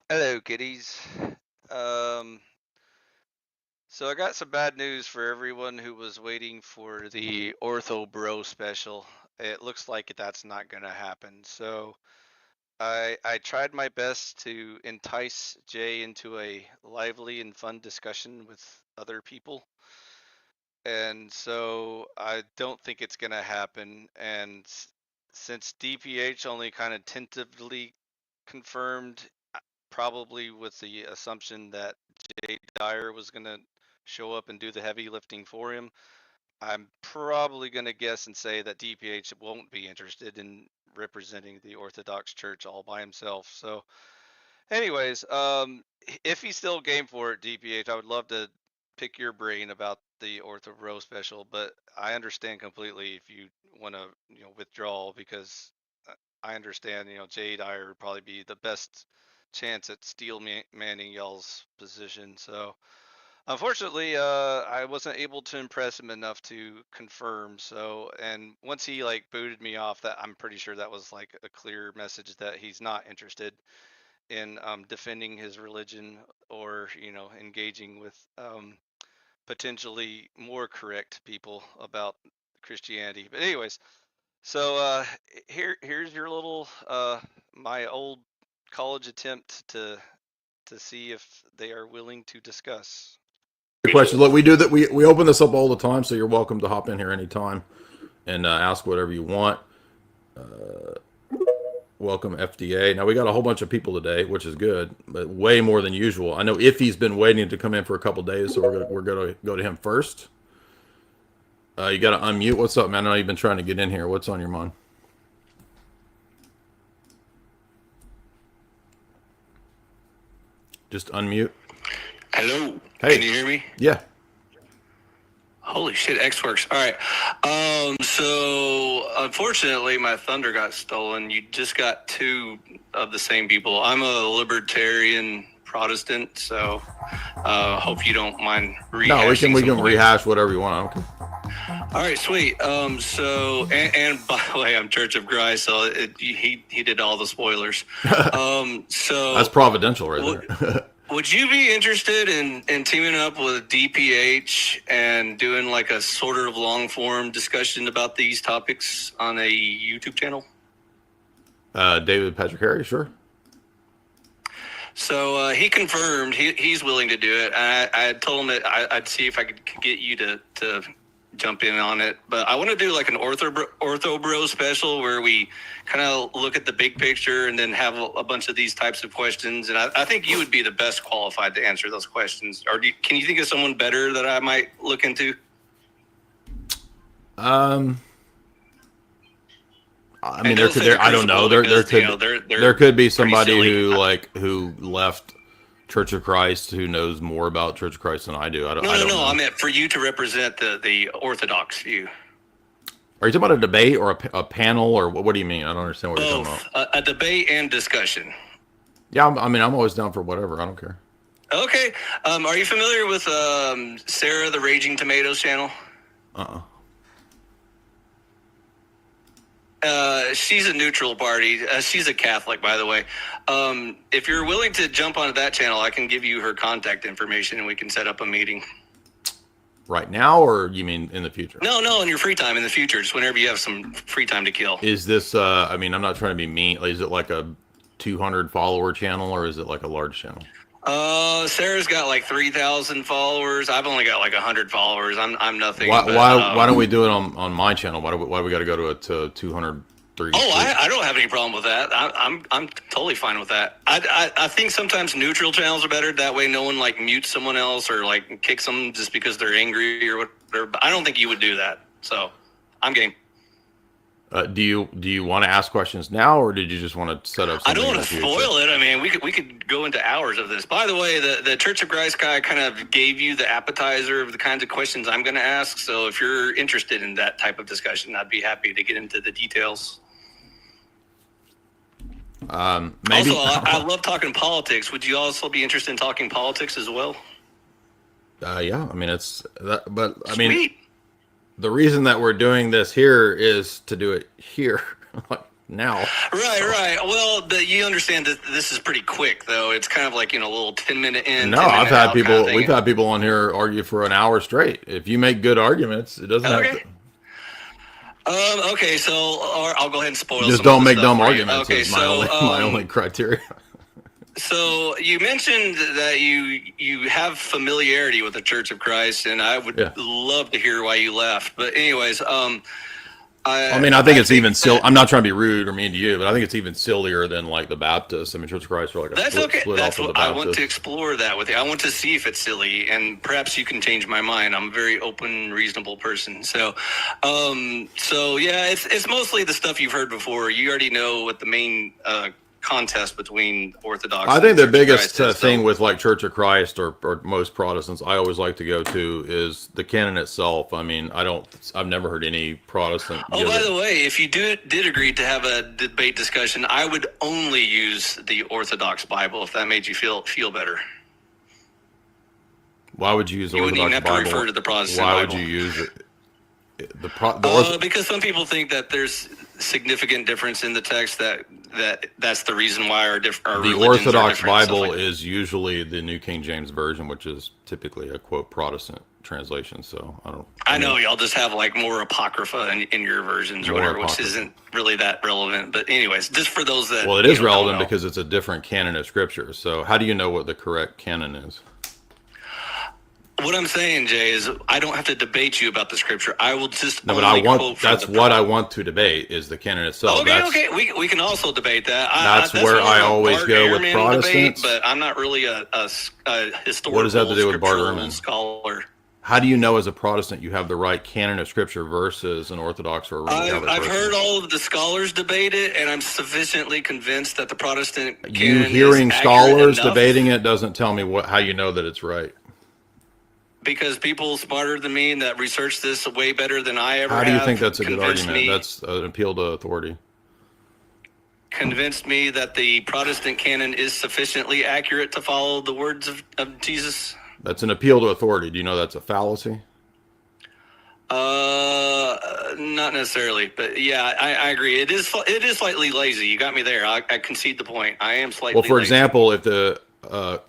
Hello, kiddies. Um, so I got some bad news for everyone who was waiting for the Ortho Bro special. It looks like that's not going to happen. So I tried my best to entice Jay into a lively and fun discussion with other people. And so I don't think it's going to happen. And since DPH only kind of tentatively confirmed, probably with the assumption that Dyer was going to show up and do the heavy lifting for him, I'm probably going to guess and say that DPH won't be interested in representing the Orthodox Church all by himself. So, anyways, if he's still game for it, DPH, I would love to pick your brain about the Ortho Bro special, but I understand completely if you want to, withdraw because I understand, Jay Dyer would probably be the best chance at steel manning y'all's position. So unfortunately, I wasn't able to impress him enough to confirm. So, and once he like booted me off, that I'm pretty sure that was like a clear message that he's not interested in defending his religion or engaging with potentially more correct people about Christianity. But anyways, so here's your little my old college attempt to see if they are willing to discuss. Good question. Look, we do that. We open this up all the time, so you're welcome to hop in here anytime and ask whatever you want. Welcome FDA. Now we got a whole bunch of people today, which is good, but way more than usual. I know Iffy's been waiting to come in for a couple days, so we're gonna go to him first. You got to unmute. What's up, man? I know you've been trying to get in here. What's on your mind? Just unmute. Hello. Hey. Can you hear me? Yeah. Holy shit, X works. All right. So unfortunately my thunder got stolen. You just got two of the same people. I'm a libertarian Protestant, so hope you don't mind rehashing. No, we can rehash whatever you want. Okay. All right, sweet. So by the way, I'm Church of Christ, so he did all the spoilers. So that's providential right there. Would you be interested in teaming up with DPH and doing like a sort of long form discussion about these topics on a YouTube channel? David Patrick Harry, sure. So he confirmed he's willing to do it. I told him that I'd see if I could get you to jump in on it, but I want to do like an ortho bro special where we kind of look at the big picture and then have a bunch of these types of questions. And I think you would be the best qualified to answer those questions. Or can you think of someone better that I might look into? I mean, I don't know. There could be somebody who left Church of Christ who knows more about Church of Christ than I do. I don't know. I meant for you to represent the Orthodox view. Are you talking about a debate or a panel, or what do you mean? I don't understand what you're talking about. A debate and discussion. Yeah, I mean, I'm always down for whatever. I don't care. Okay. Are you familiar with Sarah the Raging Tomatoes channel? She's a neutral party. She's a Catholic, by the way. If you're willing to jump onto that channel, I can give you her contact information and we can set up a meeting. Right now, or you mean in the future? No, in your free time in the future, just whenever you have some free time to kill. Is this, I mean, I'm not trying to be mean. Is it like a 200 follower channel or is it like a large channel? Sarah's got like 3,000 followers. I've only got like 100 followers. I'm nothing. Why don't we do it on my channel? Why do we got to go to 200? I don't have any problem with that. I'm totally fine with that. I think sometimes neutral channels are better. That way, no one like mutes someone else or like kicks them just because they're angry or whatever. But I don't think you would do that. So, I'm game. Do you want to ask questions now, or did you just want to set up something? I don't want to spoil it. I mean, we could go into hours of this. By the way, the Church of Christ guy kind of gave you the appetizer of the kinds of questions I'm going to ask. So if you're interested in that type of discussion, I'd be happy to get into the details. Maybe. Also, I love talking politics. Would you also be interested in talking politics as well? Yeah. I mean, it's that, but I Sweet. mean, the reason that we're doing this here is to do it here. now. Right. Well, you understand that this is pretty quick, though. It's kind of like, a little 10-minute in, No, 10-minute I've had out people. kind of thing. We've had people on here argue for an hour straight. If you make good arguments, it doesn't have to. Okay, so I'll go ahead and spoil. Just some don't of the make stuff dumb for you. arguments. Okay, Is so my only criteria. So you mentioned that you have familiarity with the Church of Christ, and I would love to hear why you left. But anyways, I mean, I think it's even silly. I'm not trying to be rude or mean to you, but I think it's even sillier than like the Baptists. I mean, Church of Christ are like a split That's off of the what I want Baptists. to explore that with you. I want to see if it's silly, and perhaps you can change my mind. I'm a very open, reasonable person. So yeah, it's mostly the stuff you've heard before. You already know what the main contest between Orthodox. I think the biggest So, thing with like Church of Christ or most Protestants, I always like to go to is the canon itself. I mean, I've never heard any Protestant. by the way, if you did agree to have a debate discussion, I would only use the Orthodox Bible if that made you feel better. Why would you use the Orthodox Bible? You wouldn't even have to refer to the Protestant Why Bible. would you use it? Because some people think that there's significant difference in the text that's the reason why our the Orthodox Bible is usually the New King James Version, which is typically a quote Protestant translation. So I know y'all just have like more apocrypha in your versions or whatever, which isn't really that relevant. But anyways, just for those that it is relevant because it's a different canon of Scripture. So how do you know what the correct canon is? What I'm saying, Jay, is I don't have to debate you about the Scripture. I will just that's what I want to debate is the canon itself. Okay. We can also debate that. That's where I always go with Protestants. But I'm not really a historical. What does that have to do with Bart Ehrman? Scholar. How do you know as a Protestant you have the right canon of Scripture versus an Orthodox or a Roman Catholic person? I've heard all of the scholars debate it, and I'm sufficiently convinced that the Protestant canon you hearing scholars enough. Debating it doesn't tell me how you know that it's right. Because people smarter than me and that research this way better than I ever have. How do you think that's a good argument? That's an appeal to authority. Convinced me that the Protestant canon is sufficiently accurate to follow the words of Jesus. That's an appeal to authority. Do you know that's a fallacy? Not necessarily, but yeah, I agree. It is slightly lazy. You got me there. I concede the point. I am slightly. Well, for example, if the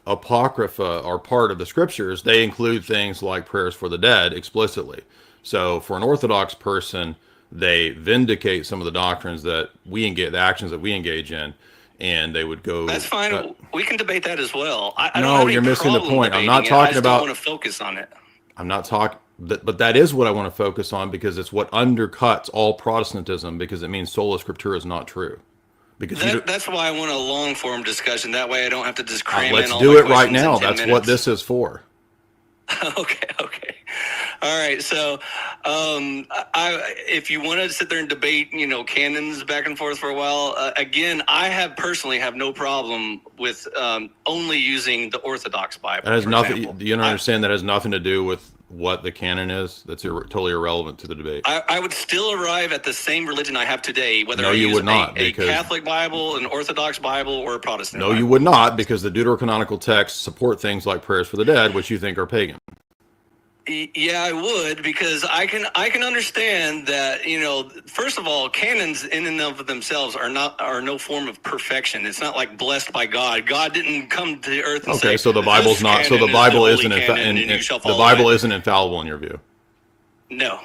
apocrypha are part of the Scriptures, they include things like prayers for the dead explicitly. So, for an Orthodox person, they vindicate some of the doctrines that we engage, the actions that we engage in, and they would go. That's fine. We can debate that as well. You're missing the point. I'm not talking about. I want to focus on it. I'm not talking, but that is what I want to focus on because it's what undercuts all Protestantism because it means sola scriptura is not true. Because that's why I want a long form discussion. That way I don't have to just cram in let's all do my it right now. in 10 That's minutes. what this is for. Okay. All right. So, if you want to sit there and debate, canons back and forth for a while, again, I personally have no problem with only using the Orthodox Bible. That has nothing. Do you understand that has nothing to do with what the canon is? That's totally irrelevant to the debate. I would still arrive at the same religion I have today, whether I you use would not, a Catholic Bible, an Orthodox Bible, or a Protestant No, Bible. you would not, because the deuterocanonical texts support things like prayers for the dead, which you think are pagan. Yeah, I would, because I can understand that, first of all, canons in and of themselves are no form of perfection. It's not like blessed by God. God didn't come to earth and say, so the Bible's not. So the Bible isn't. The Bible isn't infallible in your view. No.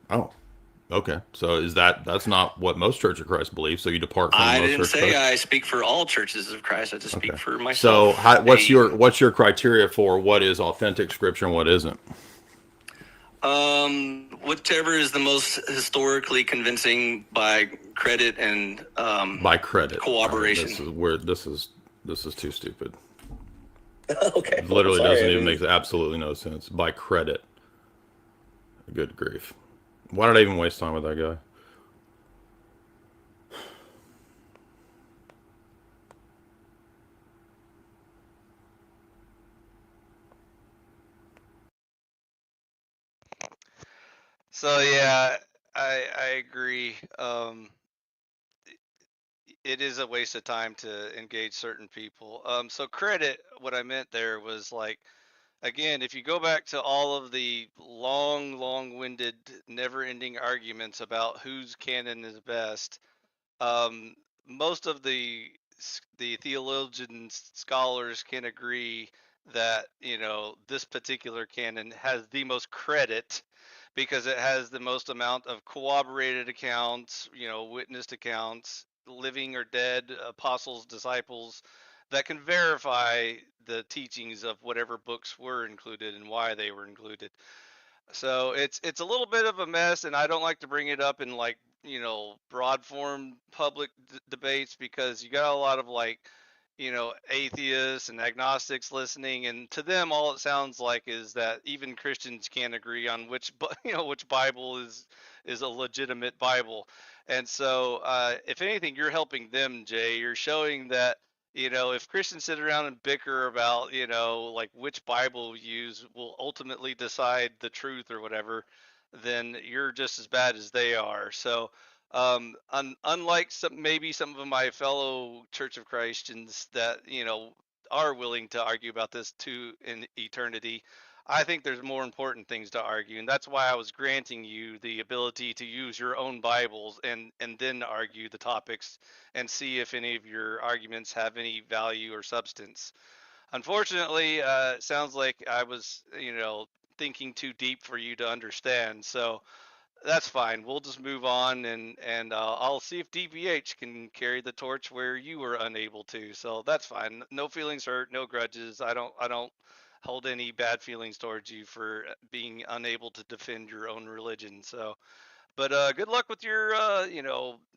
Oh, okay. So that's not what most Church of Christ believe. So you depart from. I most didn't Church say I speak for all churches of Christ. I just speak for So myself. what's your criteria for what is authentic Scripture and what isn't? Whichever is the most historically convincing by credit and by credit cooperation. This is too stupid. Okay. It literally doesn't even make absolutely no sense. By credit. Good grief. Why did I even waste time with that guy? So yeah, I agree. It is a waste of time to engage certain people. So credit, what I meant there was like, again, if you go back to all of the long-winded, never-ending arguments about whose canon is best, um, most of the theologians scholars can agree that this particular canon has the most credit because it has the most amount of corroborated accounts, witnessed accounts, living or dead apostles, disciples that can verify the teachings of whatever books were included and why they were included. So it's a little bit of a mess, and I don't like to bring it up in like broad form public debates because you got a lot of like atheists and agnostics listening, and to them all it sounds like is that even Christians can't agree on which which Bible is a legitimate Bible. And so if anything, you're helping them, Jay. You're showing that if Christians sit around and bicker about, like which Bible we use will ultimately decide the truth or whatever, then you're just as bad as they are. So, unlike maybe some of my fellow Church of Christians that, are willing to argue about this to in eternity, I think there's more important things to argue, and that's why I was granting you the ability to use your own Bibles and then argue the topics and see if any of your arguments have any value or substance. Unfortunately, it sounds like I was, thinking too deep for you to understand. So that's fine. We'll just move on, and I'll see if DBH can carry the torch where you were unable to. So that's fine. No feelings hurt, no grudges. I don't hold any bad feelings towards you for being unable to defend your own religion. So, but good luck with your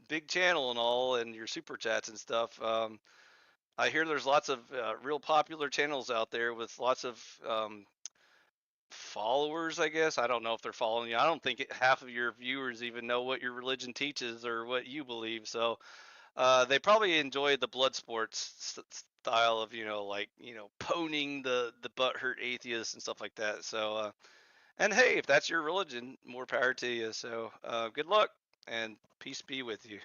big channel and all, and your super chats and stuff. I hear there's lots of real popular channels out there with lots of followers, I guess. I don't know if they're following you. I don't think half of your viewers even know what your religion teaches or what you believe. So they probably enjoy the blood sports style of, like, poning the butthurt atheists and stuff like that. So, and hey, if that's your religion, more power to you. So good luck and peace be with you.